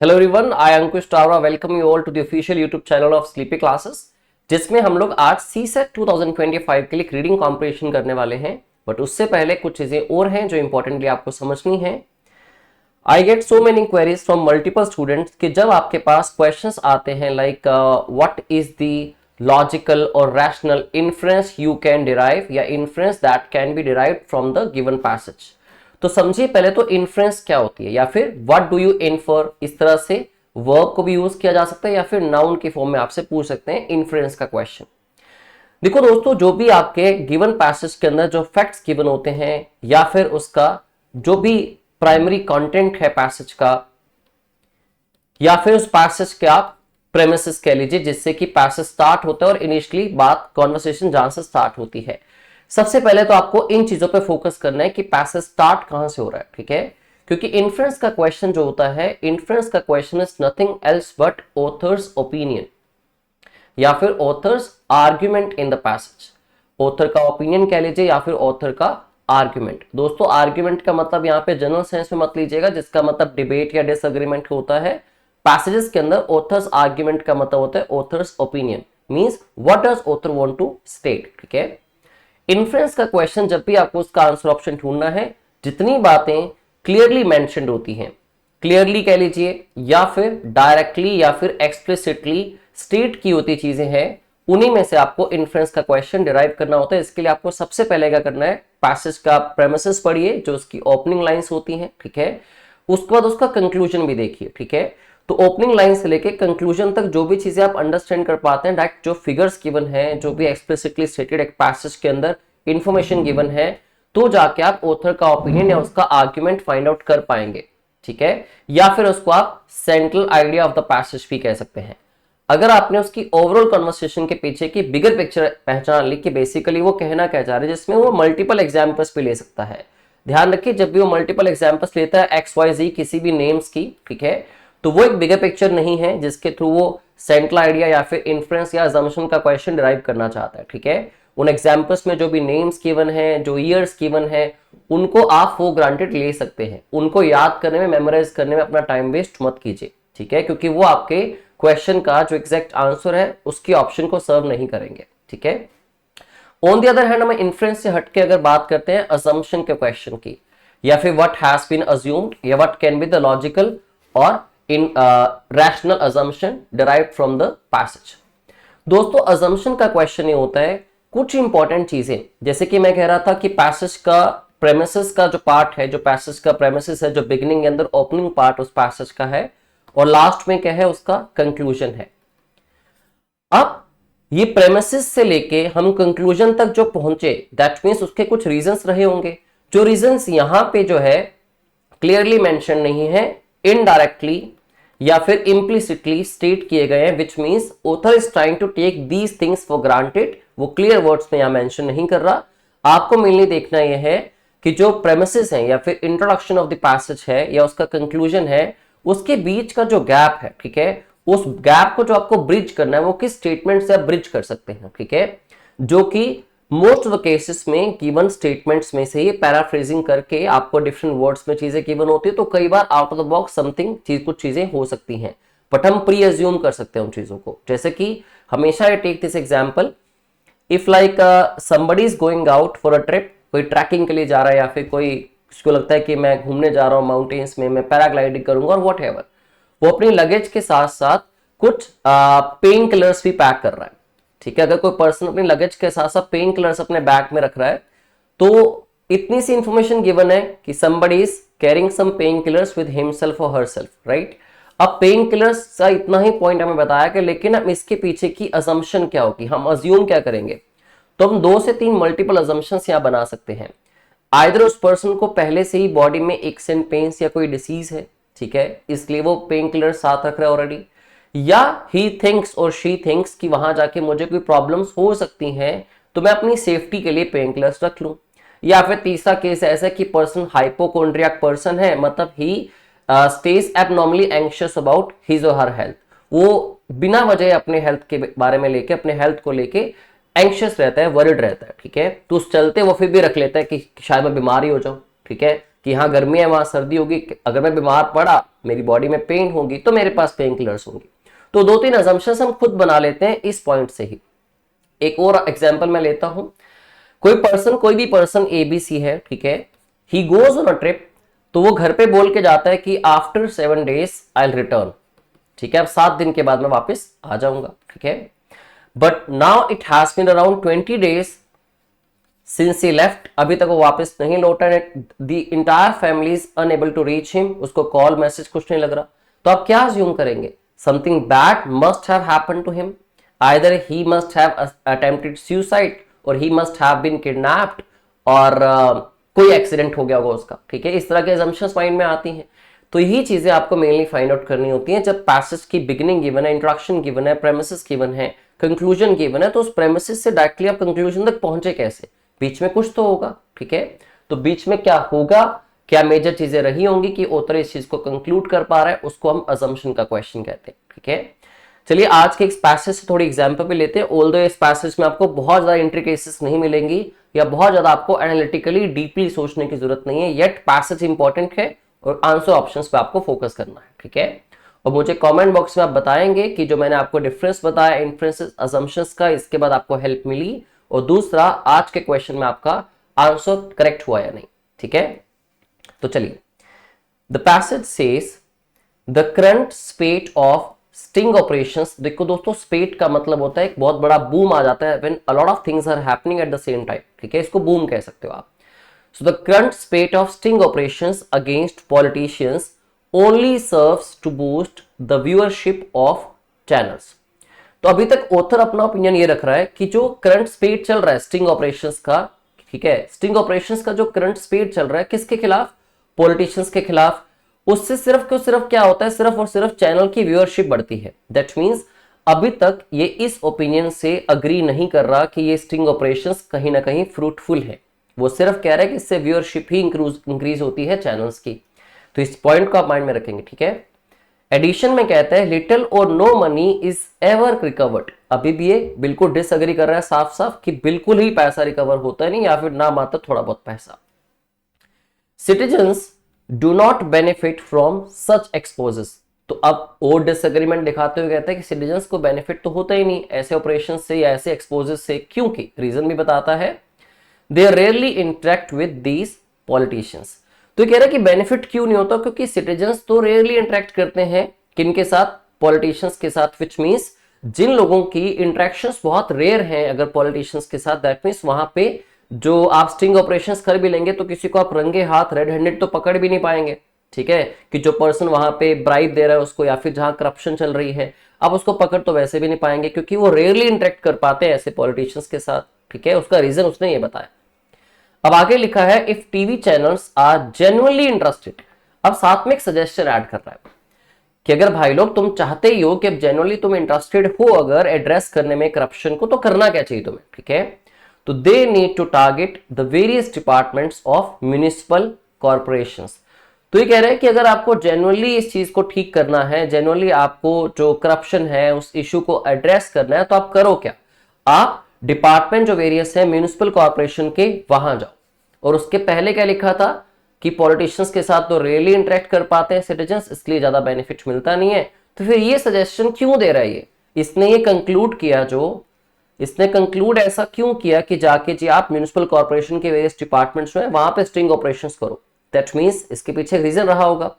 Hello everyone, I Ankush Tawra welcome you all to the official YouTube channel of sleepy classes, जिसमें हम लोग आज CSAT 2025 के लिए रीडिंग कॉम्पिटिशन करने वाले हैं। बट उससे पहले कुछ चीजें और हैं जो इंपॉर्टेंटली आपको समझनी है। I get so many queries from multiple students कि जब आपके पास क्वेश्चंस आते हैं like what is the logical और rational inference you can derive या inference that can be derived from the given passage. तो समझिए पहले तो इन्फ्रेंस क्या होती है या फिर व्हाट डू यू इन्फर। इस तरह से वर्ब को भी यूज किया जा सकता है या फिर नाउन के फॉर्म में आपसे पूछ सकते हैं इन्फ्रेंस का क्वेश्चन। देखो दोस्तों, जो भी आपके गिवन पैसेज के अंदर जो फैक्ट्स गिवन होते हैं या फिर उसका जो भी प्राइमरी कंटेंट है पैसेज का या फिर उस पैसेज के आप प्रेमिसेस कह लीजिए जिससे कि पैसेज स्टार्ट होता है और इनिशियली बात कॉन्वर्सेशन जहां से स्टार्ट होती है। सबसे पहले तो आपको इन चीजों पे फोकस करना है कि पैसेज स्टार्ट कहां से हो रहा है, ठीक है। क्योंकि इन्फ्रेंस का क्वेश्चन जो होता है, इन्फ्रेंस का question is nothing else but authors opinion या फिर authors argument in the passage. Author का ओपिनियन कह लीजिए या फिर ऑथर का आर्ग्यूमेंट। दोस्तों, आर्ग्यूमेंट का मतलब यहाँ पे जनरल सेंस में मत लीजिएगा जिसका मतलब डिबेट या डिसएग्रीमेंट होता है। पैसेजेस के अंदर ऑथर्स आर्ग्यूमेंट का मतलब होता है author's opinion, means what does author want to state, ठीक है। इन्फ्रेंस का क्वेश्चन जब भी आपको उसका आंसर ऑप्शन ढूंढना है, जितनी बातें क्लियरली मेंशन्ड होती हैं, क्लियरली कह लीजिए या फिर डायरेक्टली या फिर एक्सप्लिसिटली स्टेट की होती चीजें हैं, उन्हीं में से आपको इन्फ्रेंस का क्वेश्चन डिराइव करना होता है। इसके लिए आपको सबसे पहले क्या करना है, पैसेज का प्रेमिसेस पढ़िए जो उसकी ओपनिंग लाइंस होती हैं, ठीक है। उसके बाद उसका कंक्लूजन भी देखिए, ठीक है। तो ओपनिंग लाइन से लेके कंक्लूजन तक जो भी चीजें आप अंडरस्टैंड कर पाते हैं, डायरेक्ट जो फिगर्स गिवन है, जो भी एक्सप्लिसिटली स्टेटेड एक पैसेज के अंदर इंफॉर्मेशन गिवन है, तो जाके आप ऑथर का ओपिनियन या उसका आर्ग्यूमेंट फाइंड आउट कर पाएंगे, ठीक है। या फिर उसको आप central idea of the passage भी कह सकते हैं। अगर आपने उसकी ओवरऑल कन्वर्सेशन के पीछे की बिगर पिक्चर पहचान ली कि बेसिकली वो कहना क्या चाह रहे हैं, जिसमें वो मल्टीपल एग्जाम्पल्स भी ले सकता है। ध्यान रखिए, जब भी वो मल्टीपल एग्जाम्पल्स लेता है एक्स वाई जी किसी भी नेम्स की, ठीक है, तो वो एक बिगर पिक्चर नहीं है जिसके थ्रू वो सेंट्रल आइडिया या फिर इन्फ्रेंस या अजम्पशन का क्वेश्चन डिराइव करना चाहता है, ठीक है। उन एग्जाम्पल्स में जो भी नेम्स गिवन है, जो ईयर्स गिवन है, उनको आप फॉर ग्रांटेड ले सकते हैं। उनको याद करने में, मेमोराइज करने में अपना टाइम वेस्ट मत कीजिए, ठीक है, क्योंकि वो आपके क्वेश्चन का जो एग्जैक्ट आंसर है उसकी ऑप्शन को सर्व नहीं करेंगे, ठीक है। ऑन द अदर हैंड, हम इन्फ्रेंस से हटके अगर बात करते हैं अजम्पशन के क्वेश्चन की या फिर व्हाट हैज बीन अज्यूम्ड या what can be the logical और in rational assumption derived from the passage. दोस्तों, अजम्पशन का क्वेश्चन ये होता है कुछ इंपॉर्टेंट चीजें, जैसे कि मैं कह रहा था कि पैसेज का प्रेमिसेस का जो पार्ट है, जो पैसेज का प्रेमिसेस है, जो बिगिनिंग के अंदर ओपनिंग पार्ट उस पैसेज का है, और लास्ट में क्या है, उसका कंक्लूजन है। अब ये प्रेमिसेस से लेके हम कंक्लूजन तक जो पहुंचे, दैट मींस उसके कुछ रीजंस रहे होंगे। जो रीजंस यहां पे जो है क्लियरली मेंशन नहीं है, इनडायरेक्टली या फिर इम्प्लिसिटली स्टेट किए गए हैं, which means author is trying to take these things for granted. वो क्लियर वर्ड्स में यहां मेंशन नहीं कर रहा। आपको मेनली देखना यह है कि जो प्रेमिसेस हैं या फिर इंट्रोडक्शन ऑफ द पैसेज है या उसका कंक्लूजन है, उसके बीच का जो गैप है, ठीक है, उस गैप को जो आपको ब्रिज करना है वो किस स्टेटमेंट से आप ब्रिज कर सकते हैं, ठीक है, जो कि मोस्ट ऑफ द केसेस में गिवन स्टेटमेंट्स में से ही पैराफ्रेजिंग करके आपको डिफरेंट वर्ड्स में चीजें गिवन होती है, तो कई बार out of the box something कुछ चीजें हो सकती हैं, बट हम प्री एज्यूम कर सकते हैं उन चीजों को। जैसे कि हमेशा ये take this example, if like somebody is going out for a trip, कोई ट्रैकिंग के लिए जा रहा है या फिर कोई उसको लगता है कि मैं घूमने जा रहा हूँ माउंटेन्स में, मैं पैराग्लाइडिंग करूंगा और वॉट एवर, वो अपनी लगेज के साथ साथ कुछ पेन किलर्स भी पैक कर रहा है, ठीक है। अगर कोई पर्सन अपनी लगेज के साथ साथ पेन किलर्स अपने बैग में रख रहा है, तो इतनी सी इंफॉर्मेशन गिवन है कि somebody is carrying some painkillers with himself or herself, right. अब पेन किलर्स का इतना ही पॉइंट हमें बताया कि लेकिन अब इसके पीछे की अजम्पशन क्या होगी, हम अज्यूम क्या करेंगे, तो हम 2 से 3 मल्टीपल अजम्पशंस यहां बना सकते हैं। आइदर उस पर्सन को पहले से ही बॉडी में एक्स एंड पेन्स या कोई डिसीज है, ठीक है, इसलिए वो पेन किलर साथ रख रहा है ऑलरेडी, या ही थिंक्स और शी थिंक्स कि वहां जाके मुझे कोई प्रॉब्लम्स हो सकती हैं तो मैं अपनी सेफ्टी के लिए पेन किलर्स रख लूं। या फिर तीसरा केस ऐसा है कि पर्सन हाइपोकॉन्ड्रियाक पर्सन है, मतलब he stays abnormally anxious about his or her health, वो बिना वजह अपने हेल्थ के बारे में लेके, अपने हेल्थ को लेके एंग्शियस रहता है, वरिड रहता है, ठीक है। तो उस चलते वो फिर भी रख लेता है कि शायद मैं बीमार ही हो जाऊं, ठीक है, कि यहाँ गर्मी है वहां सर्दी होगी, अगर मैं बीमार पड़ा मेरी बॉडी में पेन होगी तो मेरे पास पेन किलर्स होंगी। तो 2-3 अजम्पशंस हम खुद बना लेते हैं इस पॉइंट से ही। एक और एग्जांपल मैं लेता हूं, कोई भी पर्सन ABC है, ठीक है, he goes on a trip, तो वो घर पे बोल के जाता है कि after 7 days I will return, ठीक है, अब 7 दिन के बाद मैं वापस आ जाऊंगा, ठीक है। But now it has been around 20 days since he left, अभी तक वो वापस नहीं लौटा है, the entire family is unable to reach him, उसको कॉल मैसेज कुछ नहीं लग रहा, तो आप क्या अज्यूम करेंगे? Something bad must have happened to him, either he must have attempted suicide or he must have been kidnapped, और कोई एक्सीडेंट हो गया होगा उसका, ठीक है। इस तरह के assumptions माइंड में आती हैं। तो यही चीजें आपको मेनली फाइंड आउट करनी होती हैं जब पैसेज की बिगिनिंग गिवन है, इंट्रोडक्शन गिवन है, प्रेमिसेस गिवन है, कंक्लूजन गिवन है, तो उस प्रेमिसेस से डायरेक्टली आप कंक्लूजन तक पहुंचे कैसे? बीच में कुछ तो होगा, ठीक है। तो बीच में क्या होगा, क्या मेजर चीजें रही होंगी कि ऑथर इस चीज को कंक्लूड कर पा रहा है, उसको हम असम्पशन का क्वेश्चन कहते हैं, ठीक है। चलिए आज के इस पैसेज से थोड़ी एग्जांपल भी लेते हैं। ऑल्दो इस पैसेज में आपको बहुत ज्यादा इंट्रिकेसीज नहीं मिलेंगी या बहुत ज्यादा आपको एनालिटिकली डीपली सोचने की जरूरत नहीं है, येट पैसेज इंपॉर्टेंट है और आंसर ऑप्शंस पे आपको फोकस करना है, ठीक है। और मुझे कमेंट बॉक्स में आप बताएंगे कि जो मैंने आपको डिफरेंस बताया इन्फ्रेंसेस असम्पशंस का, इसके बाद आपको हेल्प मिली, और दूसरा आज के क्वेश्चन में आपका आंसर करेक्ट हुआ या नहीं, ठीक है। तो चलिए, the passage says the current state of sting operations. देखो दोस्तों, स्पेट का मतलब होता है एक बहुत बड़ा बूम आ जाता है, when a lot of things are happening at the same time, ठीक है, इसको बूम कह सकते हो आप। So the current spate of sting operations against politicians only serves to boost the viewership of channels. तो अभी तक ऑथर अपना ओपिनियन ये रख रहा है कि जो करंट स्पेट चल रहा है स्टिंग ऑपरेशंस का, ठीक है, स्टिंग ऑपरेशंस का जो करंट स्पेट चल रहा है किसके खिलाफ? पॉलिटिशियंस के खिलाफ। उससे सिर्फ क्या होता है? सिर्फ और सिर्फ चैनल की व्यूअरशिप बढ़ती है। दैट मींस अभी तक ये इस ओपिनियन से अग्री नहीं कर रहा कि ये स्टिंग ऑपरेशंस कहीं ना कहीं फ्रूटफुल है। वो सिर्फ कह रहा है कि इससे व्यूअरशिप ही इंक्रीज होती है चैनल्स की। तो इस पॉइंट को आप माइंड में रखेंगे, ठीक है। एडिशन में कहता है लिटिल और no money is ever recovered. अभी भी ये बिल्कुल डिसएग्री कर रहा है साफ साफ कि बिल्कुल ही पैसा रिकवर होता है नहीं, या फिर ना मात्र थोड़ा बहुत पैसा। Citizens do not benefit from such exposes. तो अब और डिसएग्रीमेंट दिखाते हुए कहते हैं कि सिटीजन्स को बेनिफिट तो होता ही नहीं ऐसे ऑपरेशन से या ऐसे एक्सपोजेस से, क्योंकि रीजन भी बताता है, they rarely interact with these politicians. तो कह रहा है कि बेनिफिट क्यों नहीं होता? क्योंकि सिटीजन्स तो रेयरली इंटरेक्ट करते हैं किनके साथ? पॉलिटिशियंस के साथ। विच मींस जिन लोगों की इंटरेक्शंस बहुत रेयर हैं अगर पॉलिटिशियंस के साथ, दैट मींस वहां पे जो आप स्टिंग ऑपरेशंस कर भी लेंगे तो किसी को आप रंगे हाथ रेड हैंडेड तो पकड़ भी नहीं पाएंगे, ठीक है, कि जो पर्सन वहां पे ब्राइब दे रहा है उसको, या फिर जहां करप्शन चल रही है आप उसको पकड़ तो वैसे भी नहीं पाएंगे, क्योंकि वो रेयरली इंटरेक्ट कर पाते हैं ऐसे पॉलिटिशियंस के साथ, ठीक है। उसका रीजन उसने ये बताया। अब आगे लिखा है if TV channels are genuinely interested. अब साथ में एक सजेशन ऐड कर रहा है कि अगर भाई लोग तुम चाहते ही हो कि अब जेन्युइनली तुम इंटरेस्टेड हो अगर एड्रेस करने में करप्शन को, तो करना क्या चाहिए तुम्हें, ठीक है। तो they need to target the various departments of municipal corporations. तो ये कह रहे हैं कि अगर आपको जेन्युइनली इस चीज को ठीक करना है, जेन्युइनली आपको जो करप्शन है उस इशू को एड्रेस करना है, तो आप करो क्या? आप डिपार्टमेंट जो वेरियस है म्युनिसिपल कॉर्पोरेशन के, वहां जाओ। और उसके पहले क्या लिखा था कि पॉलिटिशियंस के साथ तो रेयरली इंटरेक्ट कर पाते हैं सिटीजन्स, इसलिए ज्यादा बेनिफिट मिलता नहीं है। तो फिर ये सजेशन क्यों दे रहा है ये? इसने ये कंक्लूड किया, जो इसने कंक्लूड ऐसा क्यों किया कि जाके जी आप म्युनिसिपल कॉर्पोरेशन के वेरियस डिपार्टमेंट्स में वहां पे स्टिंग ऑपरेशंस करो। दैट मींस इसके पीछे रीजन रहा होगा।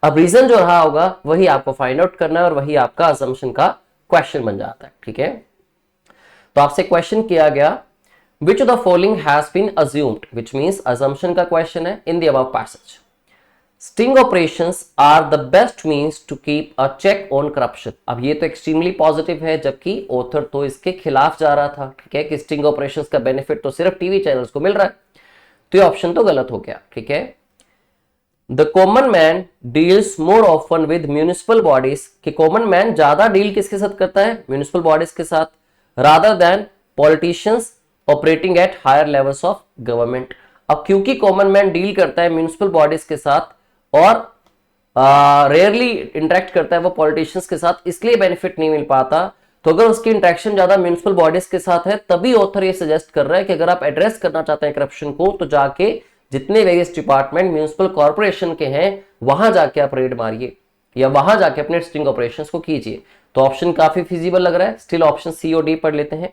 अब रीजन जो रहा होगा वही आपको फाइंड आउट करना है और वही आपका असम्पशन का क्वेश्चन बन जाता है, ठीक है। तो आपसे क्वेश्चन किया गया which of the following has been assumed, which means assumption का क्वेश्चन है in the above passage. Sting operations are the best means to keep a check on corruption. अब ये तो एक्सट्रीमली पॉजिटिव है, जबकि ऑथर तो इसके खिलाफ जा रहा था, ठीक है, कि स्टिंग ऑपरेशंस का बेनिफिट तो सिर्फ टीवी चैनल्स को मिल रहा है। तो ये ऑप्शन तो गलत हो गया, ठीक है। The common man deals more often with municipal bodies, कि कॉमन मैन ज्यादा डील किसके साथ करता है? म्यूनिसिपल बॉडीज के साथ, rather than politicians operating at higher levels of government. अब क्योंकि कॉमन मैन डील करता है म्युनिसिपल बॉडीज के साथ और रेयरली इंटरेक्ट करता है वो पॉलिटिशियंस के साथ, इसलिए बेनिफिट नहीं मिल पाता। तो अगर उसकी इंटरेक्शन ज्यादा म्युनिसिपल बॉडीज के साथ है, तभी ऑथर ये सजेस्ट कर रहा है कि अगर आप एड्रेस करना चाहते हैं करप्शन को, तो जाके जितने वेरियस डिपार्टमेंट म्युनिसिपल कॉर्पोरेशन के हैं वहां जाके आप रेड मारिए, या वहां जाके अपने स्ट्रिंग ऑपरेशंस को कीजिए। तो ऑप्शन काफी फिजिबल लग रहा है, स्टिल ऑप्शन सी और डी पढ़ लेते हैं।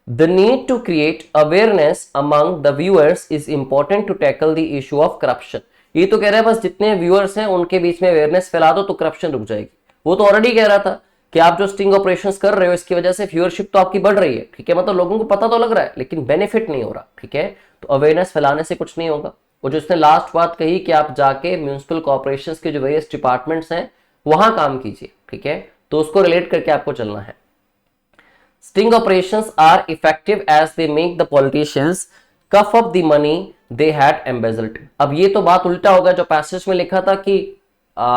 The need to create awareness among the viewers is important to tackle the issue of corruption। ये तो कह रहा है बस जितने व्यूअर्स हैं उनके बीच में अवेयरनेस फैला दो तो करप्शन रुक जाएगी। वो तो ऑलरेडी कह रहा था कि आप जो स्टिंग ऑपरेशंस कर रहे हो इसकी वजह से व्यूअरशिप तो आपकी बढ़ रही है, ठीक है, मतलब लोगों को पता तो लग रहा है लेकिन बेनिफिट नहीं हो रहा, ठीक है। तो अवेयरनेस फैलाने से कुछ नहीं होगा। और जो उसने लास्ट बात कही कि आप जाके म्यूनिसिपल कॉर्पोरेशंस के जो वेरियस डिपार्टमेंट्स हैं वहां काम कीजिए, ठीक है, तो उसको रिलेट करके आपको चलना है। Sting operations are effective as they make the politicians cough up the money they had embezzled। अब ये तो बात उल्टा होगा जो पैसेज में लिखा था कि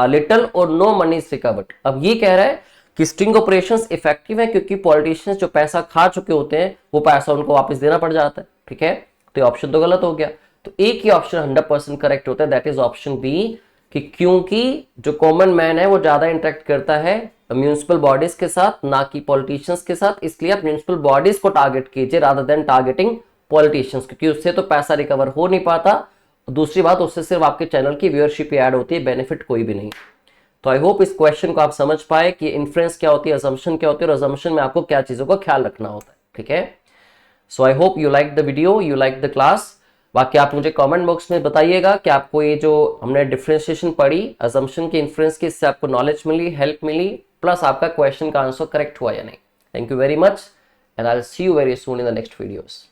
लिटल और नो मनी इज रिकवर्ड। अब ये कह रहा है कि स्टिंग ऑपरेशंस इफेक्टिव है क्योंकि पॉलिटिशियंस जो पैसा खा चुके होते हैं वो पैसा उनको वापस देना पड़ जाता है, ठीक है। तो ऑप्शन तो गलत हो गया। तो एक ही ऑप्शन 100% करेक्ट होता है, दैट इज ऑप्शन बी, कि क्योंकि जो कॉमन मैन है वो ज्यादा इंटरेक्ट करता है म्यूनिसिपल बॉडीज के साथ ना कि पॉलिटिशियंस के साथ, इसलिए आप म्यूनिसिपल बॉडीज को टारगेट कीजिए रादर देन टारगेटिंग पॉलिटिशियंस, क्योंकि उससे तो पैसा रिकवर हो नहीं पाता। दूसरी बात, उससे सिर्फ आपके चैनल की व्यूअरशिप ऐड होती है, बेनिफिट कोई भी नहीं। तो आई होप इस क्वेश्चन को आप समझ पाए कि इन्फ्लुएंस क्या होती है, अजम्पशन क्या होती है और अजम्पशन में आपको क्या चीजों का ख्याल रखना होता है, ठीक है। So I hope you like the video, you like the class. बाकी आप मुझे कमेंट बॉक्स में बताइएगा कि आपको ये जो हमने डिफरेंशिएशन पढ़ी अजम्पशन के इन्फ्लुएंस की, इससे आपको नॉलेज मिली, हेल्प मिली, प्लस आपका क्वेश्चन का आंसर करेक्ट हुआ या नहीं। Thank you very much and I will see you very soon in the next videos.